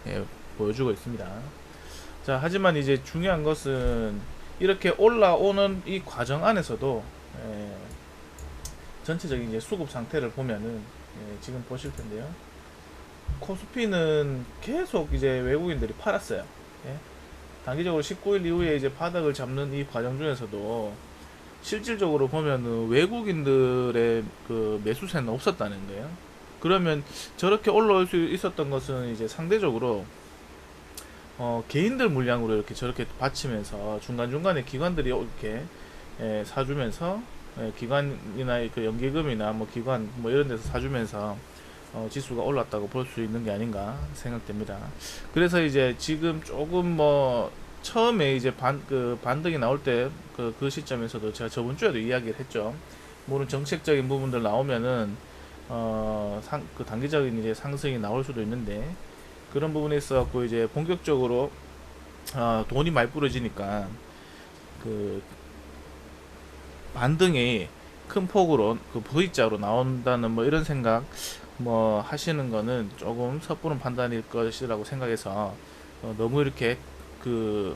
예, 보여주고 있습니다. 자, 하지만 이제 중요한 것은 이렇게 올라오는 이 과정 안에서도 예, 전체적인 이제 수급 상태를 보면은 지금 보실 텐데요. 코스피는 계속 이제 외국인들이 팔았어요. 예? 단기적으로 19일 이후에 이제 바닥을 잡는 이 과정 중에서도 실질적으로 보면은 외국인들의 그 매수세는 없었다는 거예요. 그러면 저렇게 올라올 수 있었던 것은 이제 상대적으로 개인들 물량으로 이렇게 저렇게 받치면서 중간중간에 기관들이 이렇게 사주면서 기관이나 그 연기금이나 뭐 기관 뭐 이런 데서 사주면서 지수가 올랐다고 볼 수 있는 게 아닌가 생각됩니다. 그래서 이제 지금 조금 뭐 처음에 이제 반등이 나올 때 그 시점에서도 제가 저번 주에도 이야기를 했죠. 물론 정책적인 부분들 나오면은 그 단기적인 이제 상승이 나올 수도 있는데 그런 부분에 있어 갖고 이제 본격적으로 돈이 많이 부러지니까 그 반등이 큰 폭으로 그 V자로 나온다는 뭐 이런 생각 뭐 하시는 거는 조금 섣부른 판단일 것이라고 생각해서 너무 이렇게 그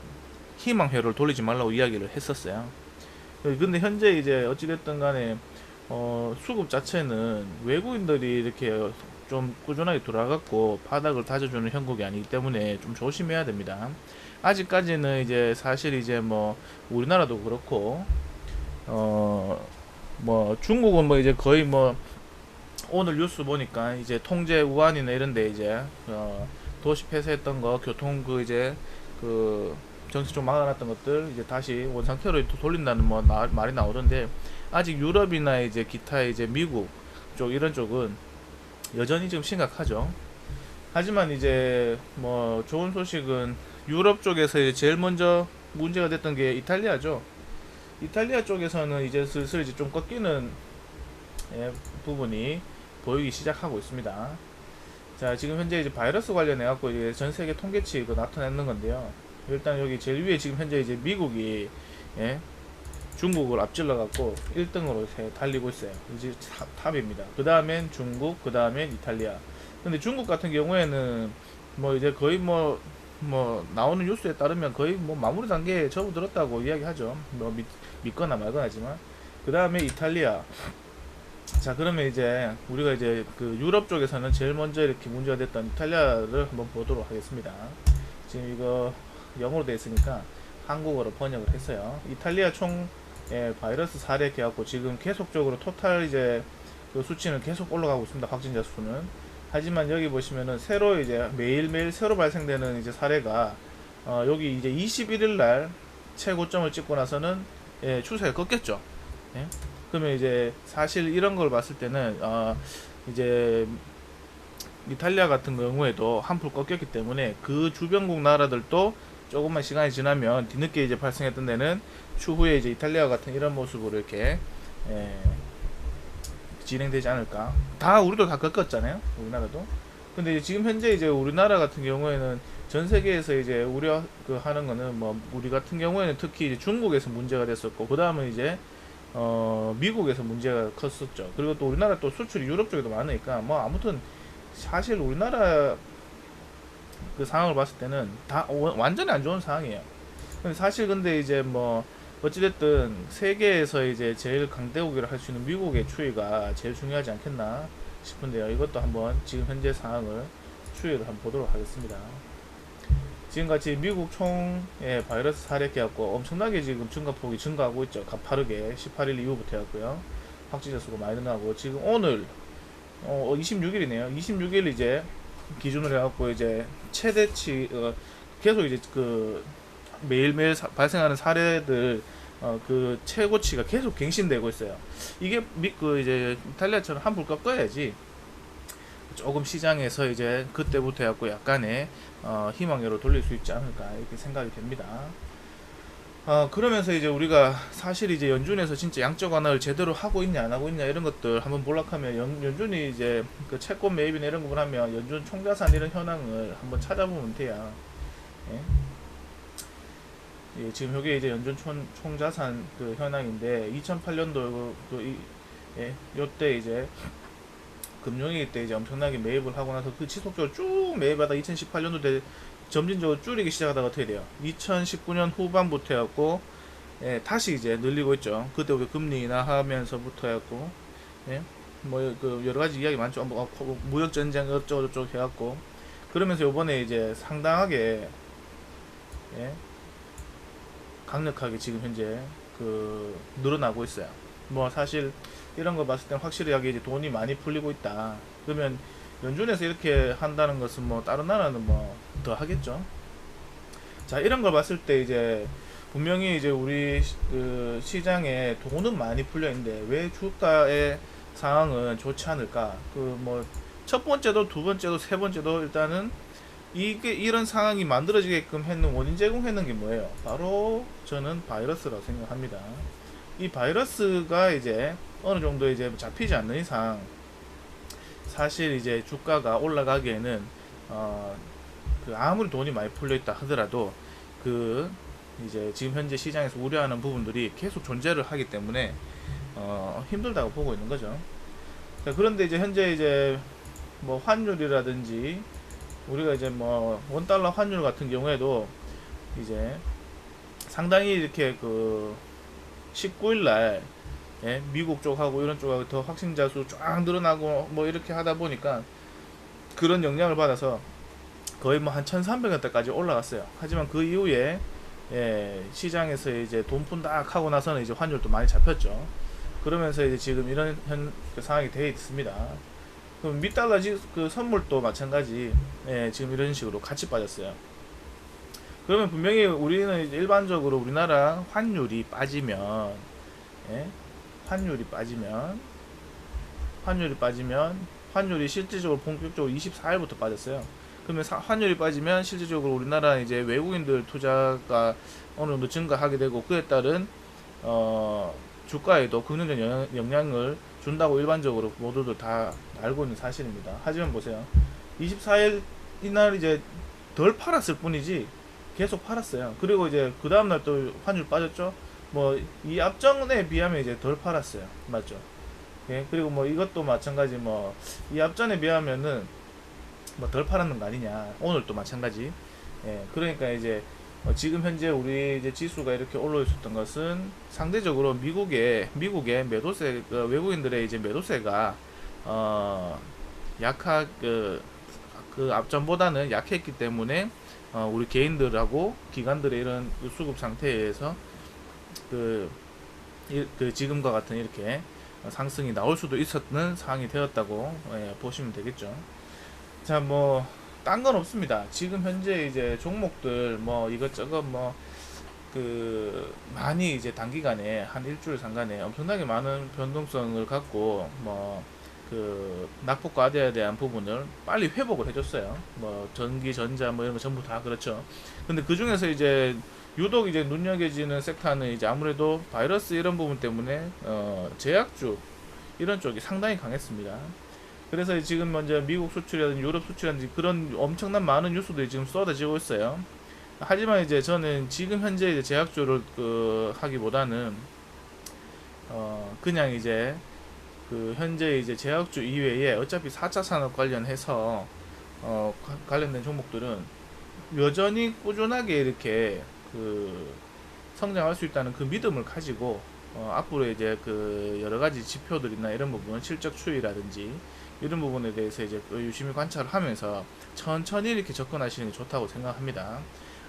희망회로를 돌리지 말라고 이야기를 했었어요. 근데 현재 이제 어찌됐든 간에 수급 자체는 외국인들이 이렇게 좀 꾸준하게 돌아갔고 바닥을 다져주는 형국이 아니기 때문에 좀 조심해야 됩니다. 아직까지는 이제 사실 이제 뭐 우리나라도 그렇고 뭐 중국은 뭐 이제 거의 뭐 오늘 뉴스 보니까 이제 통제 우한이나 이런데 이제 도시 폐쇄했던 거 교통 그 이제 그 정치적 막아놨던 것들 이제 다시 원상태로 돌린다는 뭐 말이 나오던데 아직 유럽이나 이제 기타 이제 미국 쪽 이런 쪽은 여전히 지금 심각하죠. 하지만 이제 뭐 좋은 소식은 유럽 쪽에서 이제 제일 먼저 문제가 됐던 게 이탈리아죠. 이탈리아 쪽에서는 이제 슬슬 이제 좀 꺾이는 부분이 보이기 시작하고 있습니다. 자, 지금 현재 이제 바이러스 관련해 갖고 이제 전 세계 통계치 그 나타내는 건데요. 일단 여기 제일 위에 지금 현재 이제 미국이 중국을 앞질러 갖고 1등으로 달리고 있어요. 이제 탑입니다. 그 다음엔 중국, 그 다음엔 이탈리아. 근데 중국 같은 경우에는 뭐 이제 거의 뭐 나오는 뉴스에 따르면 거의 뭐 마무리 단계에 접어들었다고 이야기하죠. 뭐 믿거나 말거나 하지만 그 다음에 이탈리아. 자, 그러면 이제 우리가 이제 그 유럽 쪽에서는 제일 먼저 이렇게 문제가 됐던 이탈리아를 한번 보도록 하겠습니다. 지금 이거 영어로 되어 있으니까 한국어로 번역을 했어요. 이탈리아 총 바이러스 사례 해갖고 지금 계속적으로 토탈 이제 그 수치는 계속 올라가고 있습니다. 확진자 수는. 하지만 여기 보시면은 새로 이제 매일매일 새로 발생되는 이제 사례가 여기 이제 21일 날 최고점을 찍고 나서는 추세가 꺾였죠. 예? 그러면 이제 사실 이런 걸 봤을 때는 이제 이탈리아 같은 경우에도 한풀 꺾였기 때문에 그 주변국 나라들도 조금만 시간이 지나면 뒤늦게 이제 발생했던 데는 추후에 이제 이탈리아 같은 이런 모습으로 이렇게 예, 진행되지 않을까. 다 우리도 다 겪었잖아요. 우리나라도. 근데 지금 현재 이제 우리나라 같은 경우에는 전 세계에서 이제 우려 그 하는 거는 뭐 우리 같은 경우에는 특히 이제 중국에서 문제가 됐었고 그 다음은 이제 미국에서 문제가 컸었죠. 그리고 또 우리나라 또 수출이 유럽 쪽에도 많으니까 뭐 아무튼 사실 우리나라 그 상황을 봤을 때는 다 완전히 안 좋은 상황이에요. 근데 사실 근데 이제 뭐 어찌됐든 세계에서 이제 제일 강대국이라 할 수 있는 미국의 추이가 제일 중요하지 않겠나 싶은데요. 이것도 한번 지금 현재 상황을 추이를 한번 보도록 하겠습니다. 지금같이 미국 총 바이러스 사례 해갖고 엄청나게 지금 증가폭이 증가하고 있죠. 가파르게 18일 이후부터 해갖고요. 확진자 수가 많이 늘어나고 지금 오늘 26일이네요. 26일 이제 기준으로 해갖고 이제 최대치 계속 이제 그 매일매일 발생하는 사례들 그 최고치가 계속 갱신되고 있어요. 이게 그 이제 이탈리아처럼 한풀 꺾어야지 조금 시장에서 이제 그때부터 해갖고 약간의 희망으로 돌릴 수 있지 않을까 이렇게 생각이 됩니다. 그러면서 이제 우리가 사실 이제 연준에서 진짜 양적 완화를 제대로 하고 있냐 안 하고 있냐 이런 것들 한번 볼락하면 연준이 이제 그 채권 매입이나 이런 부분 하면 연준 총자산 이런 현황을 한번 찾아보면 돼요. 예? 예, 지금 이게 이제 연준 총자산 그 현황인데 2008년도 요때 이제 금융위기 때 이제 엄청나게 매입을 하고 나서 그 지속적으로 쭉 매입하다 2018년도 때 점진적으로 줄이기 시작하다가 어떻게 돼요? 2019년 후반부터 해갖고 예, 다시 이제 늘리고 있죠. 그때부터 금리 인하하면서부터 해갖고 예, 뭐그 여러 가지 이야기 많죠. 무역 전쟁 어쩌고저쩌고 해갖고 그러면서 요번에 이제 상당하게 예, 강력하게 지금 현재 그 늘어나고 있어요. 뭐 사실 이런 거 봤을 땐 확실하게 이제 돈이 많이 풀리고 있다. 그러면 연준에서 이렇게 한다는 것은 뭐 다른 나라는 뭐 더 하겠죠. 자, 이런 걸 봤을 때 이제 분명히 이제 우리 그 시장에 돈은 많이 풀려 있는데 왜 주가의 상황은 좋지 않을까? 그 뭐 첫 번째도 두 번째도 세 번째도 일단은 이게 이런 상황이 만들어지게끔 했는 원인 제공했는 게 뭐예요? 바로 저는 바이러스라고 생각합니다. 이 바이러스가 이제 어느 정도 이제 잡히지 않는 이상 사실 이제 주가가 올라가기에는 그 아무리 돈이 많이 풀려 있다 하더라도 그 이제 지금 현재 시장에서 우려하는 부분들이 계속 존재를 하기 때문에 힘들다고 보고 있는 거죠. 자, 그런데 이제 현재 이제 뭐 환율이라든지 우리가 이제 뭐 원달러 환율 같은 경우에도 이제 상당히 이렇게 그 19일 날 예, 미국 쪽하고 이런 쪽하고 더 확진자 수 쫙 늘어나고 뭐 이렇게 하다 보니까 그런 영향을 받아서 거의 뭐 한 1300원대까지 올라갔어요. 하지만 그 이후에 예, 시장에서 이제 돈 푼다 하고 나서는 이제 환율도 많이 잡혔죠. 그러면서 이제 지금 이런 그 상황이 되어 있습니다. 그럼 미달러 그 선물도 마찬가지 예, 지금 이런 식으로 같이 빠졌어요. 그러면 분명히 우리는 이제 일반적으로 우리나라 환율이 빠지면 예, 환율이 빠지면 환율이 실질적으로 본격적으로 24일부터 빠졌어요. 그러면 환율이 빠지면 실질적으로 우리나라 이제 외국인들 투자가 어느 정도 증가하게 되고 그에 따른 주가에도 긍정적 영향을 준다고 일반적으로 모두들 다 알고 있는 사실입니다. 하지만 보세요. 24일 이날 이제 덜 팔았을 뿐이지 계속 팔았어요. 그리고 이제 그 다음날 또 환율 빠졌죠. 뭐 이 앞전에 비하면 이제 덜 팔았어요. 맞죠? 예, 그리고 뭐 이것도 마찬가지 뭐 이 앞전에 비하면은 뭐 덜 팔았는 거 아니냐. 오늘 또 마찬가지. 예, 그러니까 이제 지금 현재 우리 이제 지수가 이렇게 올라 있었던 것은 상대적으로 미국의 매도세 외국인들의 이제 매도세가 약하 그 앞전보다는 약했기 때문에 우리 개인들하고 기관들의 이런 수급 상태에서 그 지금과 같은 이렇게 상승이 나올 수도 있었는 상황이 되었다고 보시면 되겠죠. 자, 뭐 딴 건 없습니다. 지금 현재 이제 종목들 뭐 이것저것 뭐 그 많이 이제 단기간에 한 일주일 상간에 엄청나게 많은 변동성을 갖고 뭐 그 낙폭과대에 대한 부분을 빨리 회복을 해줬어요. 뭐 전기, 전자 뭐 이런 거 전부 다 그렇죠. 근데 그 중에서 이제 유독 이제 눈여겨지는 섹터는 이제 아무래도 바이러스 이런 부분 때문에 제약주 이런 쪽이 상당히 강했습니다. 그래서 지금 먼저 미국 수출이라든지 유럽 수출이라든지 그런 엄청난 많은 뉴스들이 지금 쏟아지고 있어요. 하지만 이제 저는 지금 현재 이제 제약주를 하기보다는 그냥 이제 그 현재 이제 제약주 이외에 어차피 4차 산업 관련해서 관련된 종목들은 여전히 꾸준하게 이렇게 그 성장할 수 있다는 그 믿음을 가지고 앞으로 이제 그 여러 가지 지표들이나 이런 부분 실적 추이라든지 이런 부분에 대해서 이제 유심히 관찰을 하면서 천천히 이렇게 접근하시는 게 좋다고 생각합니다.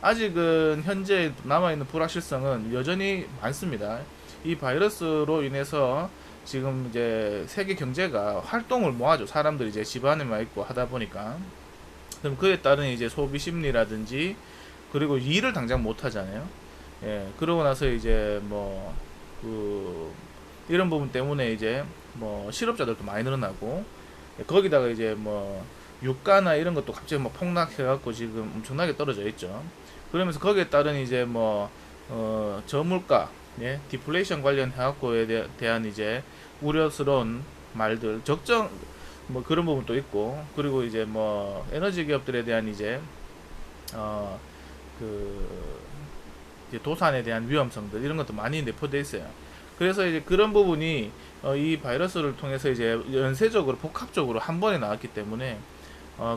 아직은 현재 남아있는 불확실성은 여전히 많습니다. 이 바이러스로 인해서 지금 이제 세계 경제가 활동을 모아죠. 사람들이 이제 집 안에만 있고 하다 보니까. 그럼 그에 따른 이제 소비 심리라든지 그리고 일을 당장 못 하잖아요. 예, 그러고 나서 이제 뭐 이런 부분 때문에 이제 뭐 실업자들도 많이 늘어나고 거기다가 이제 뭐 유가나 이런 것도 갑자기 뭐 폭락해갖고 지금 엄청나게 떨어져 있죠. 그러면서 거기에 따른 이제 뭐 저물가, 예, 디플레이션 관련해갖고에 대한 이제 우려스러운 말들, 적정 뭐 그런 부분도 있고, 그리고 이제 뭐 에너지 기업들에 대한 이제 그 이제 도산에 대한 위험성들 이런 것도 많이 내포되어 있어요. 그래서 이제 그런 부분이 이 바이러스를 통해서 이제 연쇄적으로 복합적으로 한 번에 나왔기 때문에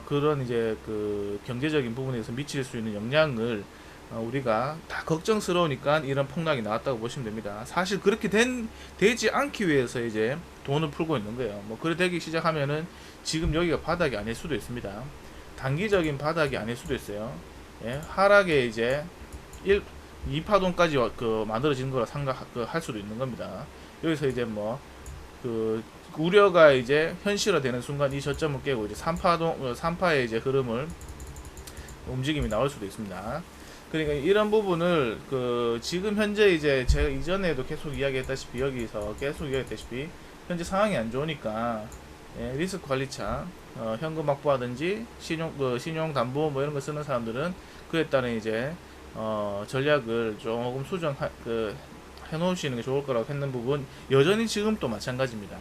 그런 이제 그 경제적인 부분에서 미칠 수 있는 영향을 우리가 다 걱정스러우니까 이런 폭락이 나왔다고 보시면 됩니다. 사실 그렇게 되지 않기 위해서 이제 돈을 풀고 있는 거예요. 뭐 그래 되기 시작하면은 지금 여기가 바닥이 아닐 수도 있습니다. 단기적인 바닥이 아닐 수도 있어요. 예, 하락에 이제 2파동까지 그 만들어지는 거라 생각할 수도 있는 겁니다. 여기서 이제 뭐 그 우려가 이제 현실화되는 순간 이 저점을 깨고 이제 3파의 이제 흐름을 움직임이 나올 수도 있습니다. 그러니까 이런 부분을 그 지금 현재 이제 제가 이전에도 계속 이야기했다시피 여기서 계속 이야기했다시피 현재 상황이 안 좋으니까 예, 리스크 관리차 현금 확보하든지 신용 담보 뭐 이런 거 쓰는 사람들은 그에 따른 이제 전략을 조금 해놓으시는 게 좋을 거라고 했는 부분 여전히 지금 또 마찬가지입니다.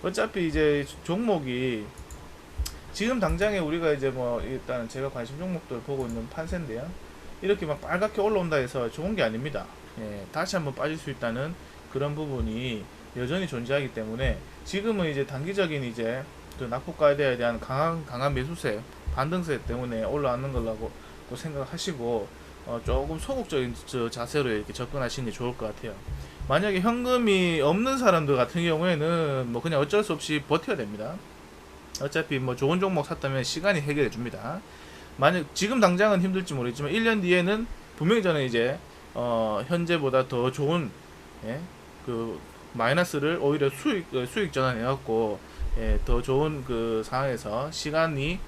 어차피 이제 종목이 지금 당장에 우리가 이제 뭐 일단 제가 관심 종목들 보고 있는 판세인데요. 이렇게 막 빨갛게 올라온다 해서 좋은 게 아닙니다. 예, 다시 한번 빠질 수 있다는 그런 부분이 여전히 존재하기 때문에 지금은 이제 단기적인 이제 그 낙폭과대에 대한 강한 매수세, 반등세 때문에 올라왔는 거라고 생각하시고 조금 소극적인 자세로 이렇게 접근하시는 게 좋을 것 같아요. 만약에 현금이 없는 사람들 같은 경우에는 뭐 그냥 어쩔 수 없이 버텨야 됩니다. 어차피 뭐 좋은 종목 샀다면 시간이 해결해 줍니다. 만약 지금 당장은 힘들지 모르겠지만 1년 뒤에는 분명히 저는 이제 현재보다 더 좋은 예, 그 마이너스를 오히려 수익 전환해 갖고 예, 더 좋은 그 상황에서 시간이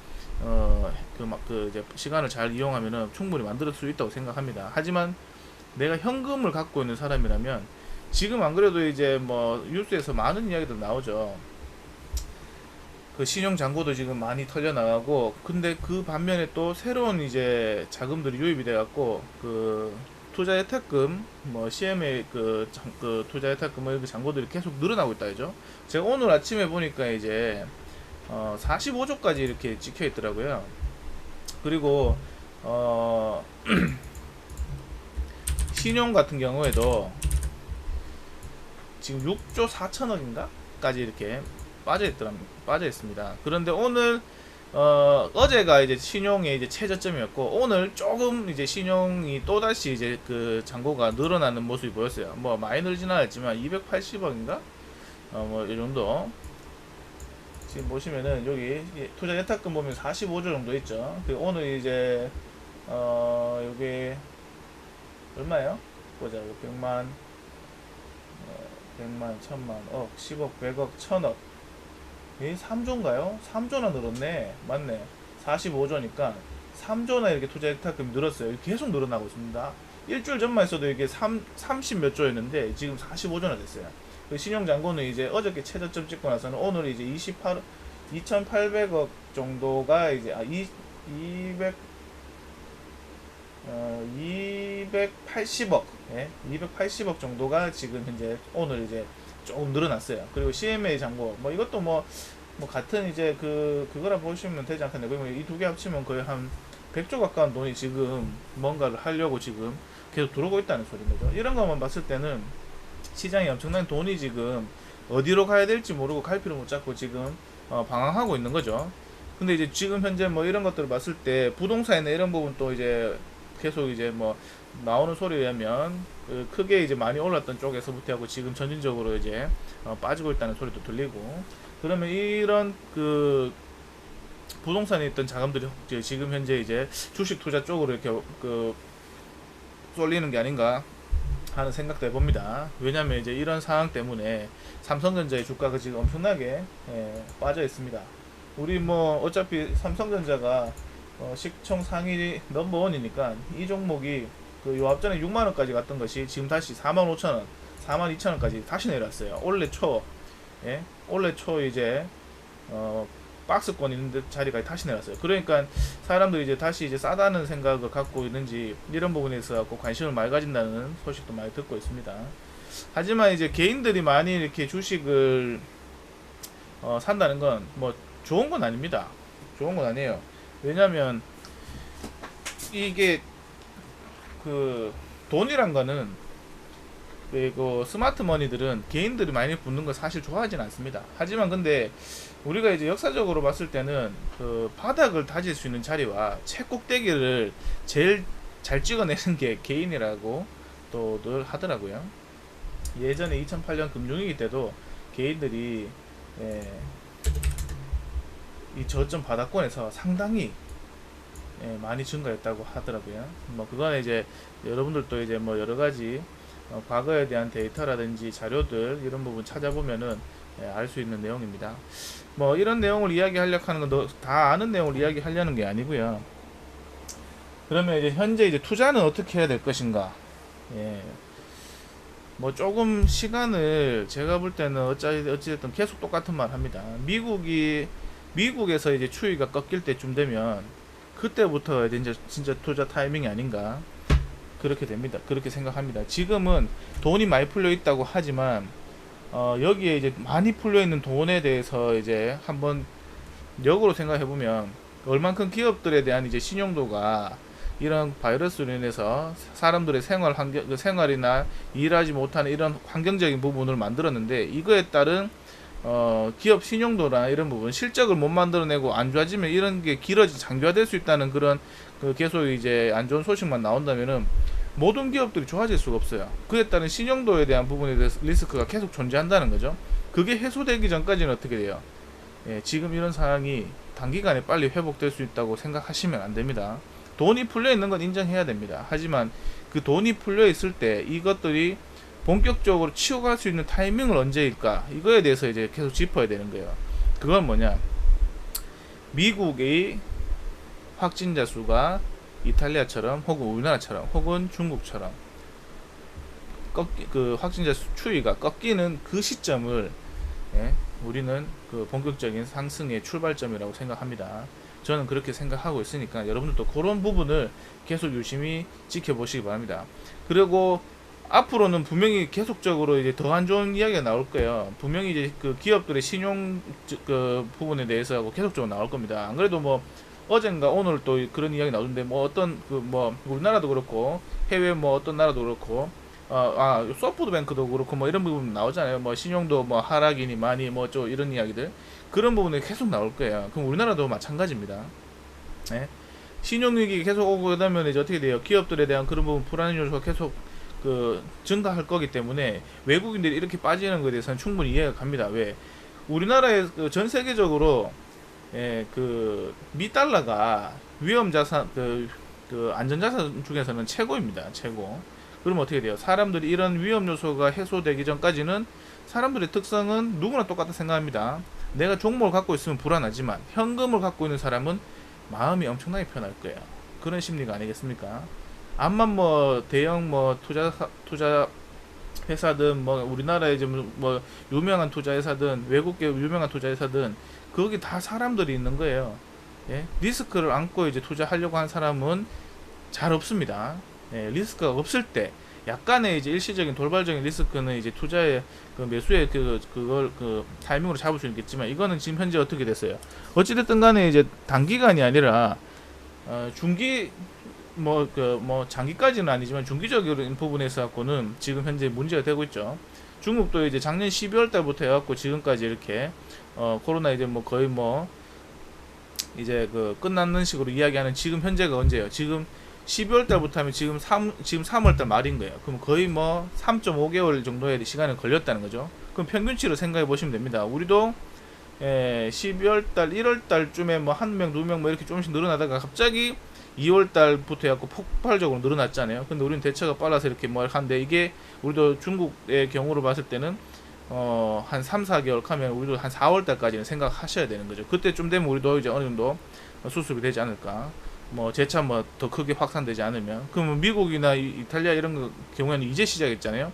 이제 시간을 잘 이용하면은 충분히 만들 수 있다고 생각합니다. 하지만 내가 현금을 갖고 있는 사람이라면 지금 안 그래도 이제 뭐 뉴스에서 많은 이야기들 나오죠. 그 신용 잔고도 지금 많이 털려 나가고 근데 그 반면에 또 새로운 이제 자금들이 유입이 돼 갖고 그 투자 예탁금 뭐 CMA 그 투자 예탁금 뭐 이렇게 잔고들이 계속 늘어나고 있다 죠. 제가 오늘 아침에 보니까 이제 45조까지 이렇게 찍혀 있더라고요. 그리고 신용 같은 경우에도 지금 6조 4천억인가 까지 이렇게 빠져 있습니다. 그런데 오늘 어제가 이제 신용의 이제 최저점이었고 오늘 조금 이제 신용이 또 다시 이제 그 잔고가 늘어나는 모습이 보였어요. 뭐 많이 늘지는 않았지만 280억인가 뭐 이 정도. 지금 보시면은 여기 투자 예탁금 보면 45조 정도 있죠. 그 오늘 이제 여기 얼마예요? 보자. 100만 100만 1000만 억 10억 100억 1000억 3조인가요? 3조나 늘었네. 맞네. 45조니까 3조나 이렇게 투자 예탁금이 늘었어요. 계속 늘어나고 있습니다. 일주일 전만 했어도 이게 30 몇 조였는데 지금 45조나 됐어요. 그 신용잔고는 이제 어저께 최저점 찍고 나서는 오늘 이제 2,800억 정도가 이제 280억, 예? 280억 정도가 지금 현재 오늘 이제 조금 늘어났어요. 그리고 CMA 잔고, 뭐 이것도 뭐 같은 이제 그거라 보시면 되지 않겠나. 그러면 이 두 개 합치면 거의 한 100조 가까운 돈이 지금 뭔가를 하려고 지금 계속 들어오고 있다는 소리인 거죠. 이런 것만 봤을 때는 시장에 엄청난 돈이 지금 어디로 가야 될지 모르고 갈피를 못 잡고 지금 방황하고 있는 거죠. 근데 이제 지금 현재 뭐 이런 것들을 봤을 때 부동산이나 이런 부분 또 이제 계속 이제 뭐 나오는 소리에 의하면 크게 이제 많이 올랐던 쪽에서부터 하고 지금 전진적으로 이제 빠지고 있다는 소리도 들리고 그러면 이런 그 부동산에 있던 자금들이 지금 현재 이제 주식 투자 쪽으로 이렇게 쏠리는 게 아닌가 하는 생각도 해봅니다. 왜냐면 이제 이런 상황 때문에 삼성전자의 주가가 지금 엄청나게 빠져 있습니다. 우리 뭐 어차피 삼성전자가 시총 상위 넘버원이니까 이 종목이 그 요 앞전에 6만원까지 갔던 것이 지금 다시 45,000원, 42,000원까지 다시 내려왔어요. 올해 초, 예? 올해 초 이제 박스권 있는 자리까지 다시 내렸어요. 그러니까 사람들이 이제 다시 이제 싸다는 생각을 갖고 있는지 이런 부분에서 갖고 관심을 많이 가진다는 소식도 많이 듣고 있습니다. 하지만 이제 개인들이 많이 이렇게 주식을 산다는 건 뭐 좋은 건 아닙니다. 좋은 건 아니에요. 왜냐면 이게 그 돈이란 거는 그리고 스마트 머니들은 개인들이 많이 붙는 거 사실 좋아하진 않습니다. 하지만 근데 우리가 이제 역사적으로 봤을 때는 그 바닥을 다질 수 있는 자리와 최꼭대기를 제일 잘 찍어내는 게 개인이라고 또 늘 하더라고요. 예전에 2008년 금융위기 때도 개인들이 예, 이 저점 바닥권에서 상당히 많이 증가했다고 하더라고요. 뭐 그거는 이제 여러분들도 이제 뭐 여러 가지 과거에 대한 데이터라든지 자료들 이런 부분 찾아보면은 알 수 있는 내용입니다. 뭐 이런 내용을 이야기하려고 하는 건 다 아는 내용을 이야기하려는 게 아니고요. 그러면 이제 현재 이제 투자는 어떻게 해야 될 것인가? 예. 뭐 조금 시간을 제가 볼 때는 어찌됐든 계속 똑같은 말 합니다. 미국에서 이제 추이가 꺾일 때쯤 되면 그때부터 이제 진짜 투자 타이밍이 아닌가 그렇게 됩니다. 그렇게 생각합니다. 지금은 돈이 많이 풀려 있다고 하지만 여기에 이제 많이 풀려 있는 돈에 대해서 이제 한번 역으로 생각해 보면 얼만큼 기업들에 대한 이제 신용도가 이런 바이러스로 인해서 사람들의 생활이나 일하지 못하는 이런 환경적인 부분을 만들었는데 이거에 따른 기업 신용도나 이런 부분 실적을 못 만들어내고 안 좋아지면 이런 게 장기화될 수 있다는 그런 계속 이제 안 좋은 소식만 나온다면은 모든 기업들이 좋아질 수가 없어요. 그에 따른 신용도에 대한 부분에 대해서 리스크가 계속 존재한다는 거죠. 그게 해소되기 전까지는 어떻게 돼요? 예, 지금 이런 상황이 단기간에 빨리 회복될 수 있다고 생각하시면 안 됩니다. 돈이 풀려 있는 건 인정해야 됩니다. 하지만 그 돈이 풀려 있을 때 이것들이 본격적으로 치워갈 수 있는 타이밍은 언제일까? 이거에 대해서 이제 계속 짚어야 되는 거예요. 그건 뭐냐? 미국의 확진자 수가 이탈리아처럼 혹은 우리나라처럼 혹은 중국처럼 그 확진자 수 추이가 꺾이는 그 시점을 우리는 그 본격적인 상승의 출발점이라고 생각합니다. 저는 그렇게 생각하고 있으니까 여러분들도 그런 부분을 계속 유심히 지켜보시기 바랍니다. 그리고 앞으로는 분명히 계속적으로 이제 더 안 좋은 이야기가 나올 거예요. 분명히 이제 그 기업들의 신용 그 부분에 대해서 계속적으로 나올 겁니다. 안 그래도 뭐 어젠가 오늘 또 그런 이야기 나오는데 뭐 어떤 그 뭐 우리나라도 그렇고 해외 뭐 어떤 나라도 그렇고 소프트뱅크도 그렇고 뭐 이런 부분 나오잖아요. 뭐 신용도 뭐 하락이니 많이 뭐 좀 이런 이야기들 그런 부분이 계속 나올 거예요. 그럼 우리나라도 마찬가지입니다. 네? 신용위기 계속 오고 그러면 이제 어떻게 돼요? 기업들에 대한 그런 부분 불안 요소가 계속 그 증가할 거기 때문에 외국인들이 이렇게 빠지는 것에 대해서는 충분히 이해가 갑니다. 왜? 우리나라에 전 세계적으로 그 미달러가 위험 자산 그 안전 자산 중에서는 최고입니다. 최고. 그러면 어떻게 돼요? 사람들이 이런 위험 요소가 해소되기 전까지는 사람들의 특성은 누구나 똑같다 생각합니다. 내가 종목을 갖고 있으면 불안하지만 현금을 갖고 있는 사람은 마음이 엄청나게 편할 거예요. 그런 심리가 아니겠습니까? 암만 뭐 대형 뭐 투자 회사든 뭐 우리나라에 뭐 유명한 투자 회사든 외국계 유명한 투자 회사든 거기 다 사람들이 있는 거예요. 예? 리스크를 안고 이제 투자하려고 한 사람은 잘 없습니다. 예, 리스크가 없을 때 약간의 이제 일시적인 돌발적인 리스크는 이제 투자의 그 매수의 그걸 그 타이밍으로 잡을 수 있겠지만 이거는 지금 현재 어떻게 됐어요? 어찌됐든 간에 이제 단기간이 아니라 중기 뭐 장기까지는 아니지만 중기적인 부분에서 갖고는 지금 현재 문제가 되고 있죠. 중국도 이제 작년 12월 달부터 해갖고 지금까지 이렇게 코로나 이제 뭐 거의 뭐 이제 그 끝나는 식으로 이야기하는 지금 현재가 언제예요? 지금 12월 달부터 하면 지금 3월 달 말인 거예요. 그럼 거의 뭐 3.5개월 정도의 시간이 걸렸다는 거죠. 그럼 평균치로 생각해 보시면 됩니다. 우리도 12월 달, 1월 달쯤에 뭐 한 명, 두 명 뭐 이렇게 조금씩 늘어나다가 갑자기 2월 달부터 해갖고 폭발적으로 늘어났잖아요. 근데 우리는 대처가 빨라서 이렇게 뭐 하는데 이게 우리도 중국의 경우로 봤을 때는 한 3, 4개월 하면 우리도 한 4월 달까지는 생각하셔야 되는 거죠. 그때쯤 되면 우리도 이제 어느 정도 수습이 되지 않을까. 뭐 재차 뭐 더 크게 확산되지 않으면 그러면 미국이나 이탈리아 이런 경우에는 이제 시작했잖아요.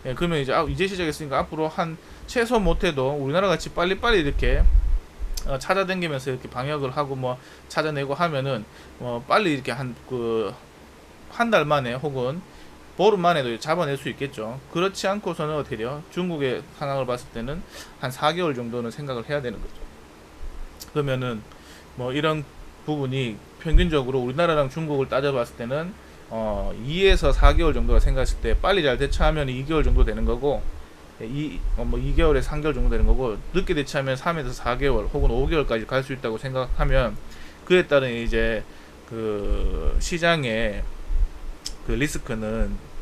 예, 그러면 이제 시작했으니까 앞으로 한 최소 못해도 우리나라 같이 빨리빨리 이렇게 찾아다니면서 이렇게 방역을 하고 뭐 찾아내고 하면은 빨리 이렇게 한 달 만에 혹은 보름 만에도 잡아낼 수 있겠죠. 그렇지 않고서는 어떻게 돼요? 중국의 상황을 봤을 때는 한 4개월 정도는 생각을 해야 되는 거죠. 그러면은 뭐 이런 부분이 평균적으로 우리나라랑 중국을 따져봤을 때는 2에서 4개월 정도라 생각했을 때 빨리 잘 대처하면 2개월 정도 되는 거고, 2개월에 3개월 정도 되는 거고, 늦게 대처하면 3에서 4개월 혹은 5개월까지 갈 수 있다고 생각하면, 그에 따른 이제 그 시장의 그 리스크는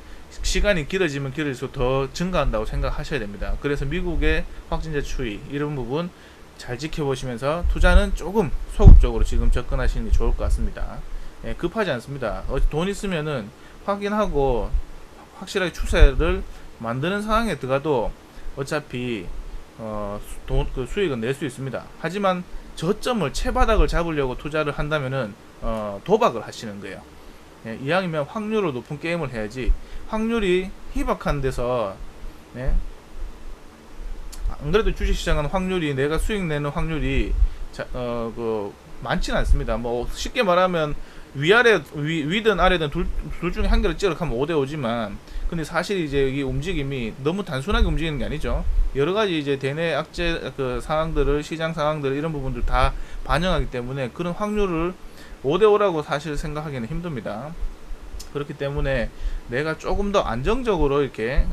시간이 길어지면 길어질수록 더 증가한다고 생각하셔야 됩니다. 그래서 미국의 확진자 추이 이런 부분 잘 지켜보시면서 투자는 조금 소극적으로 지금 접근하시는 게 좋을 것 같습니다. 예, 급하지 않습니다. 돈 있으면은 확인하고 확실하게 추세를 만드는 상황에 들어가도 어차피 그 수익은 낼 수 있습니다. 하지만 저점을 채바닥을 잡으려고 투자를 한다면은 도박을 하시는 거예요. 예, 이왕이면 확률로 높은 게임을 해야지, 확률이 희박한 데서, 예, 안 그래도 주식시장은 확률이, 내가 수익 내는 확률이 많지는 않습니다. 뭐 쉽게 말하면 위든 아래든 둘 중에 한 개를 찍으면 5대5지만, 근데 사실 이제 이 움직임이 너무 단순하게 움직이는 게 아니죠. 여러 가지 이제 대내 악재 그 상황들을, 시장 상황들 이런 부분들 다 반영하기 때문에 그런 확률을 5대5라고 사실 생각하기는 힘듭니다. 그렇기 때문에 내가 조금 더 안정적으로 이렇게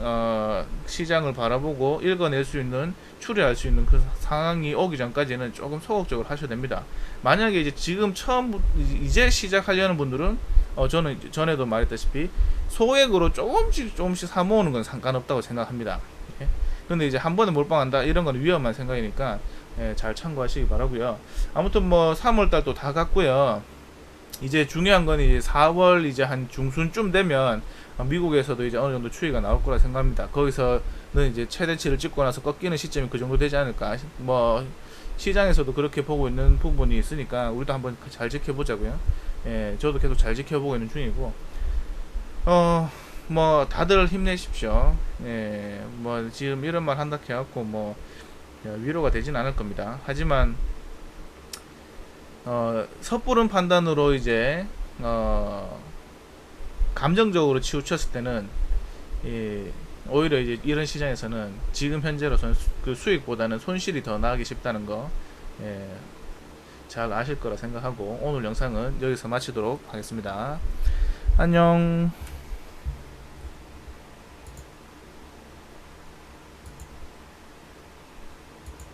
시장을 바라보고 읽어낼 수 있는, 추리할 수 있는 그 상황이 오기 전까지는 조금 소극적으로 하셔야 됩니다. 만약에 이제 지금 처음 이제 시작하려는 분들은 저는 전에도 말했다시피 소액으로 조금씩 사 모으는 건 상관없다고 생각합니다. 예? 근데 이제 한 번에 몰빵한다 이런 건 위험한 생각이니까, 예, 잘 참고하시기 바라고요. 아무튼 뭐 3월달도 다 갔고요. 이제 중요한 건 이제 4월 이제 한 중순쯤 되면 미국에서도 이제 어느 정도 추이가 나올 거라 생각합니다. 거기서는 이제 최대치를 찍고 나서 꺾이는 시점이 그 정도 되지 않을까. 뭐 시장에서도 그렇게 보고 있는 부분이 있으니까 우리도 한번 잘 지켜보자고요. 예, 저도 계속 잘 지켜보고 있는 중이고, 뭐 다들 힘내십시오. 예, 뭐 지금 이런 말 한다 해갖고 뭐 위로가 되진 않을 겁니다. 하지만 섣부른 판단으로 이제 감정적으로 치우쳤을 때는, 오히려 이제 이런 시장에서는 지금 현재로서는 그 수익보다는 손실이 더 나기 쉽다는 거, 예, 잘 아실 거라 생각하고 오늘 영상은 여기서 마치도록 하겠습니다. 안녕.